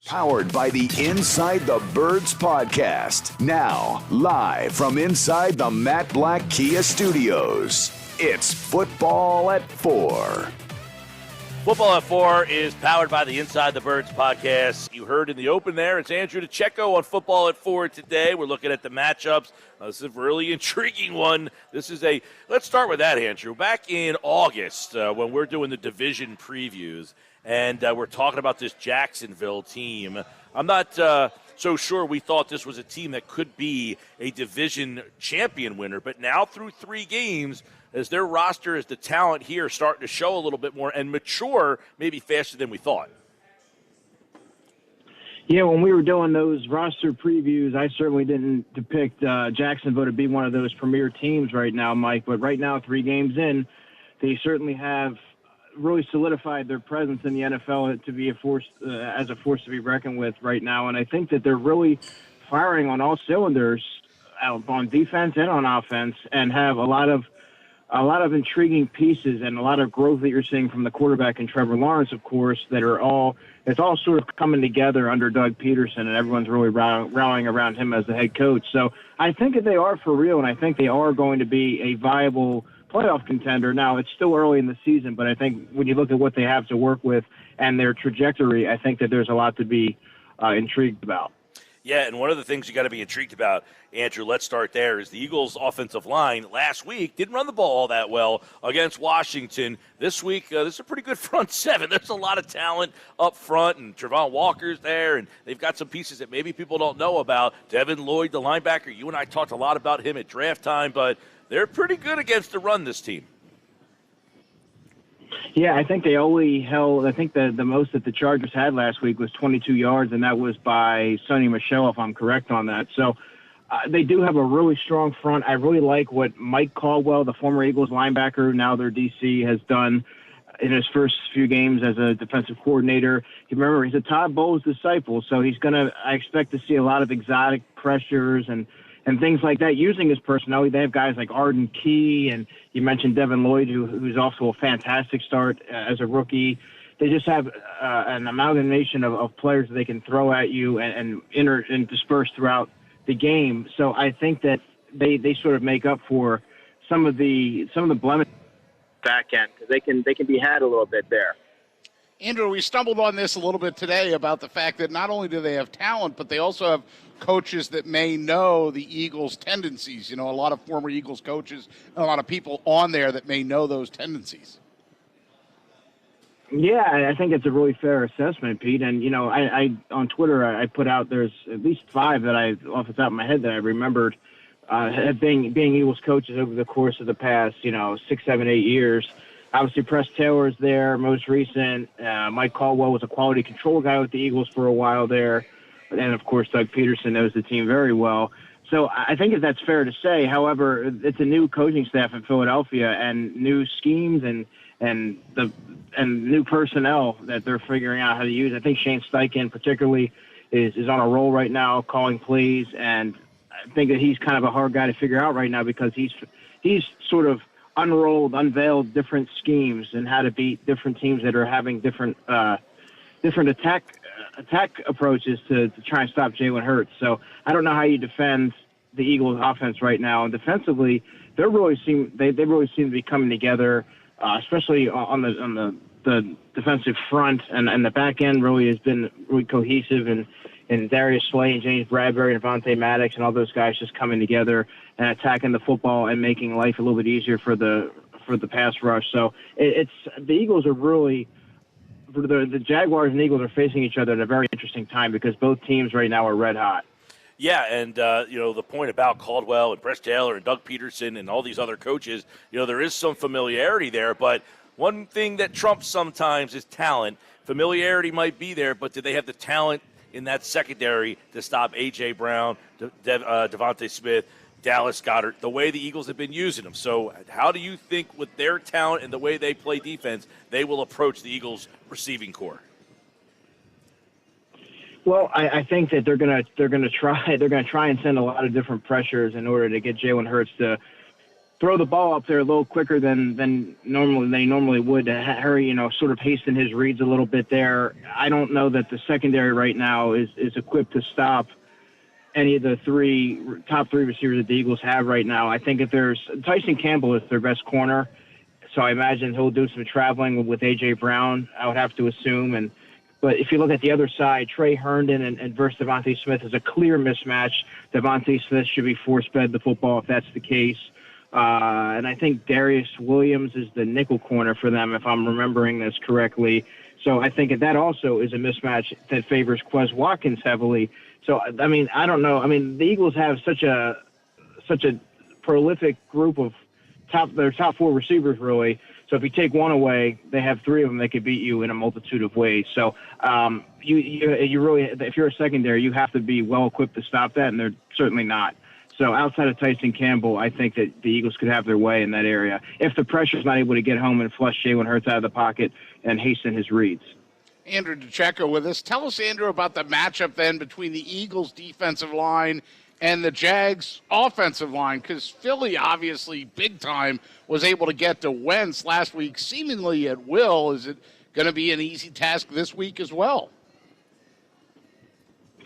Powered by the Inside the Birds podcast. Now, live from inside the Matt Black Kia Studios, it's Football at 4. Football at 4 is powered by the Inside the Birds podcast. You heard in the open there, it's Andrew DiCecco on Football at 4 today. We're looking at the matchups. This is a really intriguing one. Let's start with that, Andrew. Back in August, when we're doing the division previews, and we're talking about this Jacksonville team, I'm not so sure we thought this was a team that could be a division champion winner. But now through 3 games, as their roster, as the talent here starting to show a little bit more and mature maybe faster than we thought. Yeah, when we were doing those roster previews, I certainly didn't depict Jacksonville to be one of those premier teams right now, Mike. But right now, 3 games in, they certainly have really solidified their presence in the NFL to be a force to be reckoned with right now. And I think that they're really firing on all cylinders on defense and on offense, and have a lot of intriguing pieces and a lot of growth that you're seeing from the quarterback and Trevor Lawrence, of course, it's all sort of coming together under Doug Pederson, and everyone's really rallying around him as the head coach. So I think that they are for real, and I think they are going to be a viable playoff contender. Now, it's still early in the season, but I think when you look at what they have to work with and their trajectory, I think that there's a lot to be intrigued about. Yeah, and one of the things you got to be intrigued about, Andrew, let's start there, is the Eagles' offensive line last week didn't run the ball all that well against Washington. This week, this is a pretty good front seven. There's a lot of talent up front, and Trevon Walker's there, and they've got some pieces that maybe people don't know about. Devin Lloyd, the linebacker, you and I talked a lot about him at draft time, but they're pretty good against the run, this team. Yeah, I think they only held, the most that the Chargers had last week was 22 yards, and that was by Sonny Michel, if I'm correct on that. So they do have a really strong front. I really like what Mike Caldwell, the former Eagles linebacker, now their DC, has done in his first few games as a defensive coordinator. You remember, he's a Todd Bowles disciple, so I expect to see a lot of exotic pressures and things like that, using his personality. They have guys like Arden Key, and you mentioned Devin Lloyd, who's also a fantastic start as a rookie. They just have an amalgamation of players that they can throw at you and disperse throughout the game. So I think that they sort of make up for some of the blemishes back end, because they can be had a little bit there. Andrew, we stumbled on this a little bit today about the fact that not only do they have talent, but they also have coaches that may know the Eagles' tendencies. You know, a lot of former Eagles coaches, and a lot of people on there that may know those tendencies. Yeah, I think it's a really fair assessment, Pete. And, you know, I on Twitter, I put out there's at least 5 that off the top of my head, that I remembered being Eagles coaches over the course of the past, 6, 7, 8 years. Obviously, Press Taylor's there, most recent. Mike Caldwell was a quality control guy with the Eagles for a while there. And, of course, Doug Pederson knows the team very well. So I think that that's fair to say. However, it's a new coaching staff in Philadelphia, and new schemes and new personnel that they're figuring out how to use. I think Shane Steichen particularly is on a roll right now, calling plays, and I think that he's kind of a hard guy to figure out right now, because he's sort of unveiled different schemes and how to beat different teams that are having different attack approaches to try and stop Jalen Hurts. So I don't know how you defend the Eagles offense right now. And defensively, they really seem to be coming together, especially on the defensive front, and the back end really has been really cohesive, and Darius Slay and James Bradbury and Avonte Maddox and all those guys just coming together and attacking the football and making life a little bit easier for the pass rush. So it's the Eagles are really, the Jaguars and Eagles are facing each other at a very interesting time, because both teams right now are red hot. Yeah, and, the point about Caldwell and Press Taylor and Doug Pederson and all these other coaches, there is some familiarity there. But one thing that trumps sometimes is talent. Familiarity might be there, but do they have the talent in that secondary to stop A.J. Brown, Devontae Smith, Dallas Goedert, the way the Eagles have been using them? So how do you think, with their talent and the way they play defense, they will approach the Eagles' receiving core? Well, I think that they're gonna try and send a lot of different pressures in order to get Jalen Hurts to throw the ball up there a little quicker than they normally would to hurry, sort of hasten his reads a little bit there. I don't know that the secondary right now is equipped to stop any of the top three receivers that the Eagles have right now. I think if there's Tyson Campbell is their best corner, so I imagine he'll do some traveling with A.J. Brown, I would have to assume. But if you look at the other side, Trey Herndon and versus Devontae Smith is a clear mismatch. Devontae Smith should be force-fed the football if that's the case. And I think Darius Williams is the nickel corner for them, if I'm remembering this correctly. So I think that also is a mismatch that favors Quez Watkins heavily. So, I mean, I don't know. I mean, the Eagles have such a prolific group of their top four receivers, really. So if you take one away, they have three of them that could beat you in a multitude of ways. So you really, if you're a secondary, you have to be well equipped to stop that, and they're certainly not. So outside of Tyson Campbell, I think that the Eagles could have their way in that area if the pressure's not able to get home and flush Jalen Hurts out of the pocket and hasten his reads. Andrew DiCecco with us. Tell us, Andrew, about the matchup then between the Eagles' defensive line and the Jags' offensive line, because Philly, obviously, big time, was able to get to Wentz last week seemingly at will. Is it going to be an easy task this week as well?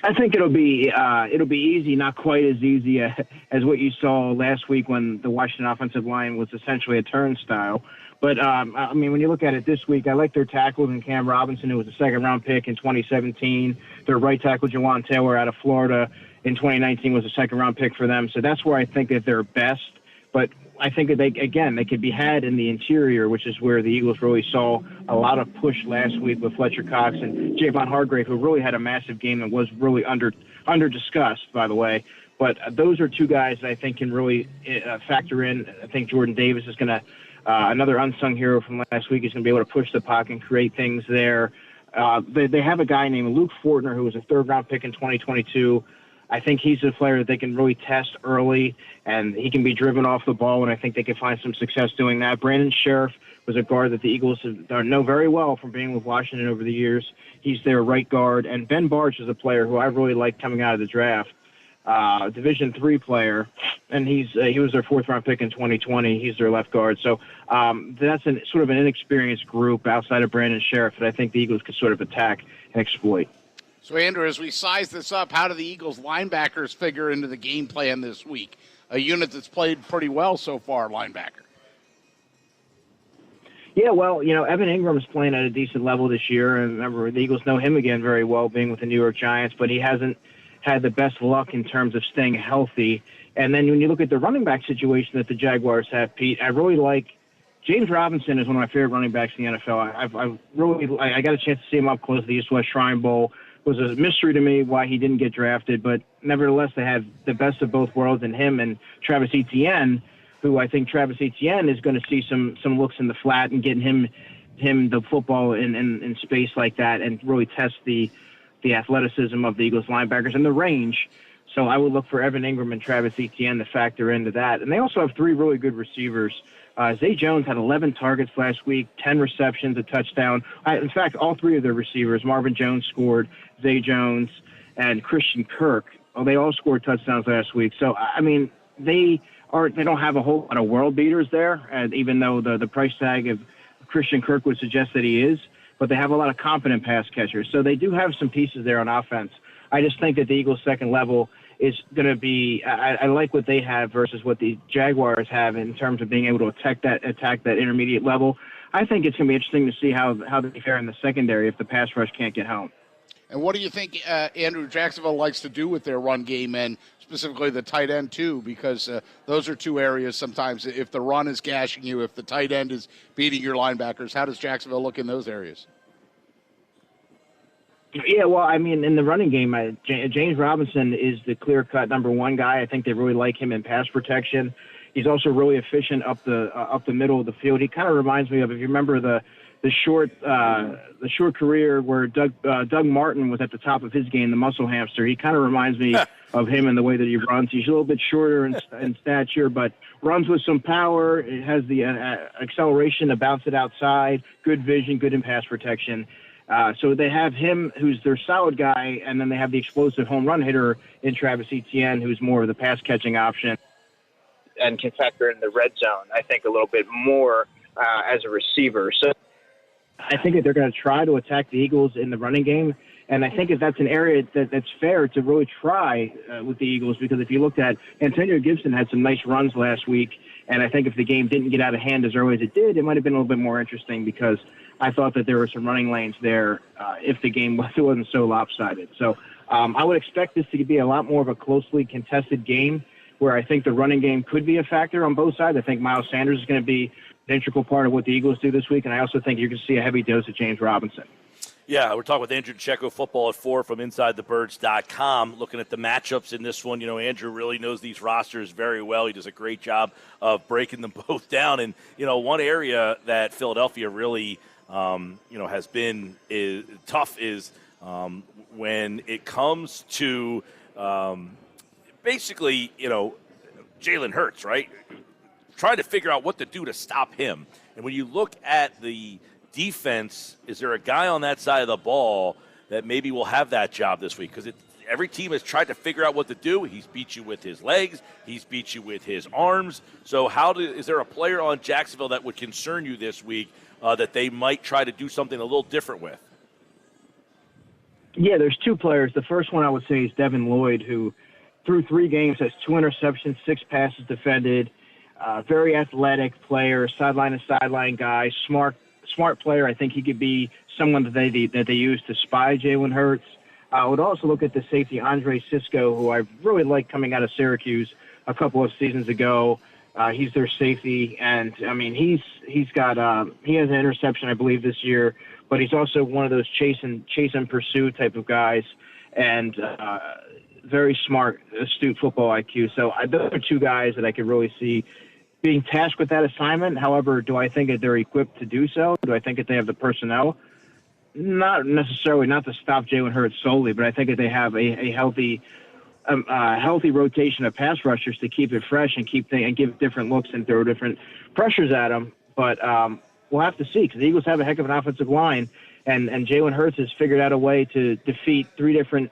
I think it'll be easy, not quite as easy as what you saw last week when the Washington offensive line was essentially a turnstile. But, I mean, when you look at it this week, I like their tackles and Cam Robinson, who was a second-round pick in 2017. Their right tackle, Jawan Taylor, out of Florida in 2019 was a second-round pick for them. So that's where I think that they're best. But I think that they could be had in the interior, which is where the Eagles really saw a lot of push last week with Fletcher Cox and Javon Hargrave, who really had a massive game and was really under discussed, by the way. But those are two guys that I think can really factor in. I think Jordan Davis is going to another unsung hero from last week is going to be able to push the pocket and create things there. They have a guy named Luke Fortner, who was a third-round pick in 2022. I think he's a player that they can really test early, and he can be driven off the ball, and I think they can find some success doing that. Brandon Sheriff was a guard that the Eagles know very well from being with Washington over the years. He's their right guard. And Ben Barch is a player who I really liked coming out of the draft, Division III player, and he was their fourth-round pick in 2020. He's their left guard. So that's sort of an inexperienced group outside of Brandon Sheriff that I think the Eagles could sort of attack and exploit. So, Andrew, as we size this up, how do the Eagles linebackers figure into the game plan this week? A unit that's played pretty well so far, linebacker. Yeah, well, Evan Ingram's playing at a decent level this year, and remember, the Eagles know him again very well, being with the New York Giants, but he hasn't had the best luck in terms of staying healthy. And then when you look at the running back situation that the Jaguars have, Pete, I really like James Robinson is one of my favorite running backs in the NFL. I got a chance to see him up close at the East-West Shrine Bowl. It was a mystery to me why he didn't get drafted, but nevertheless, they have the best of both worlds in him and Travis Etienne, who I think Travis Etienne is going to see some looks in the flat and getting him the football in space like that and really test the athleticism of the Eagles linebackers and the range. So I would look for Evan Ingram and Travis Etienne to factor into that. And they also have three really good receivers. Zay Jones had 11 targets last week, 10 receptions, a touchdown. In fact, all three of their receivers, Marvin Jones scored, Zay Jones, and Christian Kirk, they all scored touchdowns last week. So, I mean, they don't have a whole lot of world beaters there, even though the price tag of Christian Kirk would suggest that he is. But they have a lot of competent pass catchers. So they do have some pieces there on offense. I just think that the Eagles' second level is going to be I like what they have versus what the Jaguars have in terms of being able to attack that intermediate level. I think it's going to be interesting to see how they fare in the secondary if the pass rush can't get home. And what do you think Andrew Jacksonville likes to do with their run game and specifically the tight end too? Because those are two areas sometimes if the run is gashing you, if the tight end is beating your linebackers, how does Jacksonville look in those areas? Yeah, well, I mean, in the running game, James Robinson is the clear-cut number one guy. I think they really like him in pass protection. He's also really efficient up the middle of the field. He kind of reminds me of, if you remember the short career where Doug Martin was at the top of his game, the muscle hamster. He kind of reminds me of him in the way that he runs. He's a little bit shorter in stature, but runs with some power. It has the acceleration to bounce it outside, good vision, good in pass protection. So they have him, who's their solid guy, and then they have the explosive home run hitter in Travis Etienne, who's more of the pass-catching option. and can factor in the red zone, I think, a little bit more as a receiver. So I think that they're going to try to attack the Eagles in the running game. And I think if that's an area that's fair to really try with the Eagles, because if you looked at Antonio Gibson had some nice runs last week, and I think if the game didn't get out of hand as early as it did, it might have been a little bit more interesting because I thought that there were some running lanes there if the game wasn't so lopsided. So I would expect this to be a lot more of a closely contested game where I think the running game could be a factor on both sides. I think Miles Sanders is going to be an integral part of what the Eagles do this week, and I also think you're going to see a heavy dose of James Robinson. Yeah, we're talking with Andrew DiCecco, Football at 4 from InsideTheBirds.com, looking at the matchups in this one. You know, Andrew really knows these rosters very well. He does a great job of breaking them both down. And, you know, one area that Philadelphia really, has been tough is when it comes to basically, Jalen Hurts, right? Trying to figure out what to do to stop him. And when you look at the defense, is there a guy on that side of the ball that maybe will have that job this week? Because every team has tried to figure out what to do. He's beat you with his legs. He's beat you with his arms. So is there a player on Jacksonville that would concern you this week that they might try to do something a little different with? Yeah, there's two players. The first one I would say is Devin Lloyd, who through 3 games has 2 interceptions, 6 passes defended, very athletic player, sideline to sideline guy, smart player. I think he could be someone that they use to spy Jalen Hurts. I would also look at the safety Andre Cisco, who I really liked coming out of Syracuse a couple of seasons ago. He's their safety, and I mean he has an interception I believe this year, but he's also one of those chase and pursue type of guys, and very smart, astute football IQ. So those are 2 guys that I could really see being tasked with that assignment. However, do I think that they're equipped to do so? Do I think that they have the personnel? Not necessarily, not to stop Jalen Hurts solely, but I think that they have a healthy rotation of pass rushers to keep it fresh and give different looks and throw different pressures at them. But we'll have to see, because the Eagles have a heck of an offensive line, and Jalen Hurts has figured out a way to defeat 3 different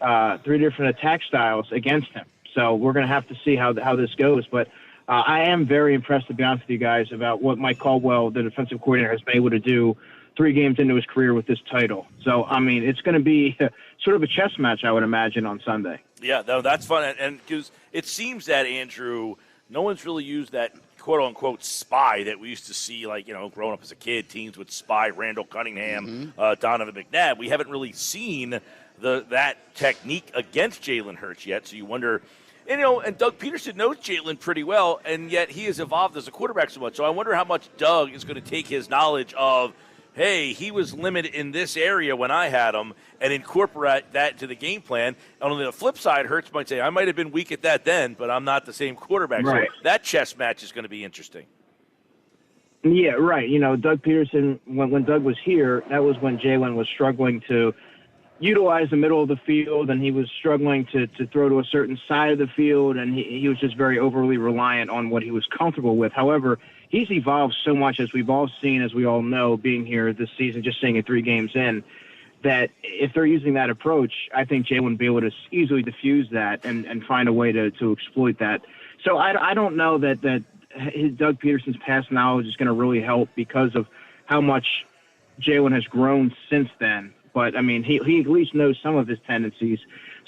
attack styles against him. So we're going to have to see how this goes. But I am very impressed, to be honest with you guys, about what Mike Caldwell, the defensive coordinator, has been able to do 3 games into his career with this title. So, I mean, it's going to be sort of a chess match, I would imagine, on Sunday. Yeah, no, that's fun. And because it seems that, Andrew, no one's really used that quote-unquote spy that we used to see, like, growing up as a kid, teams would spy Randall Cunningham, Donovan McNabb. We haven't really seen that technique against Jalen Hurts yet, so you wonder – and Doug Pederson knows Jalen pretty well, and yet he has evolved as a quarterback so much. So I wonder how much Doug is going to take his knowledge of, hey, he was limited in this area when I had him, and incorporate that to the game plan. And on the flip side, Hurts might say, I might have been weak at that then, but I'm not the same quarterback. Right. So that chess match is going to be interesting. Yeah, right. Doug Pederson, when Doug was here, that was when Jalen was struggling to utilize the middle of the field, and he was struggling to throw to a certain side of the field, and he was just very overly reliant on what he was comfortable with. However, he's evolved so much, as we've all seen, as we all know, being here this season, just seeing it 3 games in, that if they're using that approach, I think Jalen will be able to easily diffuse that and find a way to exploit that. So I don't know that Doug Pederson's past knowledge is going to really help because of how much Jalen has grown since then. But I mean, he at least knows some of his tendencies,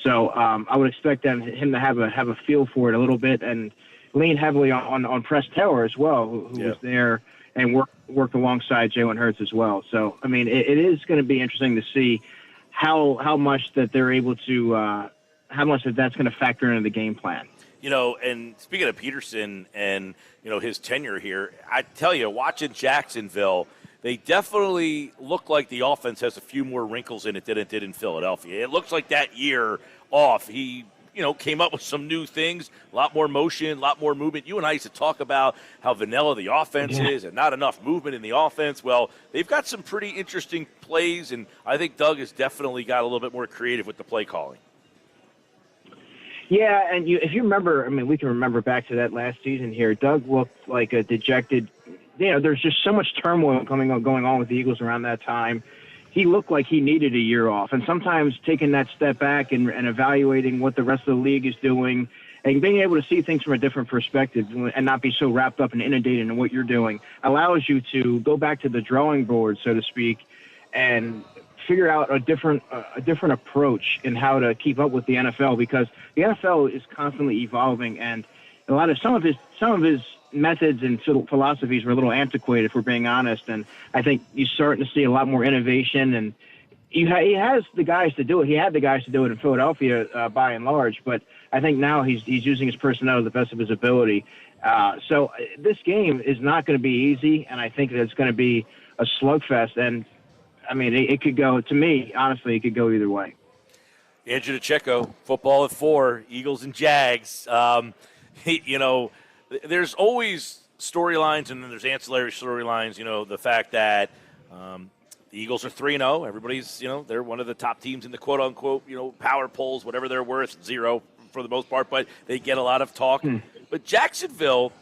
so I would expect him to have a feel for it a little bit and lean heavily on Press Taylor as well, who was there and worked alongside Jalen Hurts as well. So I mean, it is going to be interesting to see how much that they're able to how much that's going to factor into the game plan. And speaking of Pederson and his tenure here, I tell you, watching Jacksonville, they definitely look like the offense has a few more wrinkles in it than it did in Philadelphia. It looks like that year off, he, came up with some new things, a lot more motion, a lot more movement. You and I used to talk about how vanilla the offense is and not enough movement in the offense. Well, they've got some pretty interesting plays, and I think Doug has definitely got a little bit more creative with the play calling. Yeah, and if you remember, I mean, we can remember back to that last season here. Doug looked like a dejected. There's just so much turmoil going on with the Eagles around that time. He looked like he needed a year off, and sometimes taking that step back and evaluating what the rest of the league is doing And being able to see things from a different perspective and not be so wrapped up and inundated in what you're doing allows you to go back to the drawing board, so to speak, and figure out a different approach in how to keep up with the NFL, because the NFL is constantly evolving, and some of his methods and philosophies were a little antiquated, if we're being honest. And I think you're starting to see a lot more innovation, and he has the guys to do it. He had the guys to do it in Philadelphia by and large, but I think now he's using his personnel to the best of his ability. So this game is not going to be easy, and I think that it's going to be a slugfest. And I mean, it could go, to me, honestly, it could go either way. Andrew DiCecco, Football at 4, Eagles and Jags. There's always storylines, and then there's ancillary storylines. The fact that the Eagles are 3-0. Everybody's, they're one of the top teams in the quote-unquote, power polls, whatever they're worth, 0 for the most part, but they get a lot of talk. But Jacksonville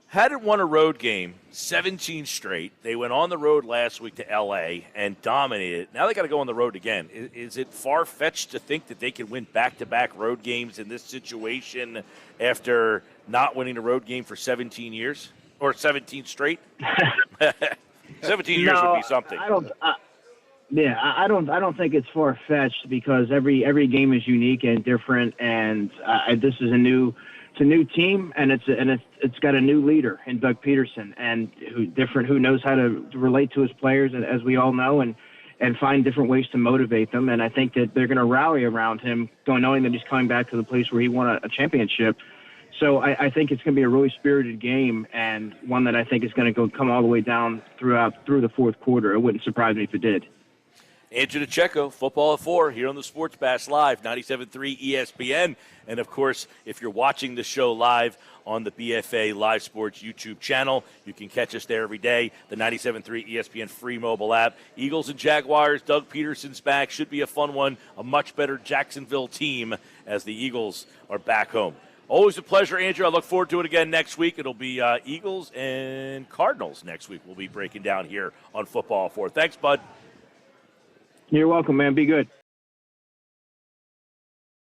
hadn't won a road game 17 straight. They went on the road last week to L.A. and dominated. Now they got to go on the road again. Is it far-fetched to think that they can win back-to-back road games in this situation after not winning a road game for 17 years? Or 17 straight? 17 years would be something. I don't think it's far-fetched, because every game is unique and different, and this is a new team, and it's got a new leader in Doug Pederson, and who knows how to relate to his players, as we all know, and find different ways to motivate them. And I think that they're going to rally around him, knowing that he's coming back to the place where he won a championship. So I think it's going to be a really spirited game, and one that I think is going to come all the way down through the fourth quarter. It wouldn't surprise me if it did. Andrew DiCecco, Football at 4, here on the Sports Bash Live, 97.3 ESPN. And, of course, if you're watching the show live on the BFA Live Sports YouTube channel, you can catch us there every day, the 97.3 ESPN free mobile app. Eagles and Jaguars, Doug Pederson's back. Should be a fun one, a much better Jacksonville team as the Eagles are back home. Always a pleasure, Andrew. I look forward to it again next week. It'll be Eagles and Cardinals next week. We'll be breaking down here on Football at 4. Thanks, bud. You're welcome, man. Be good.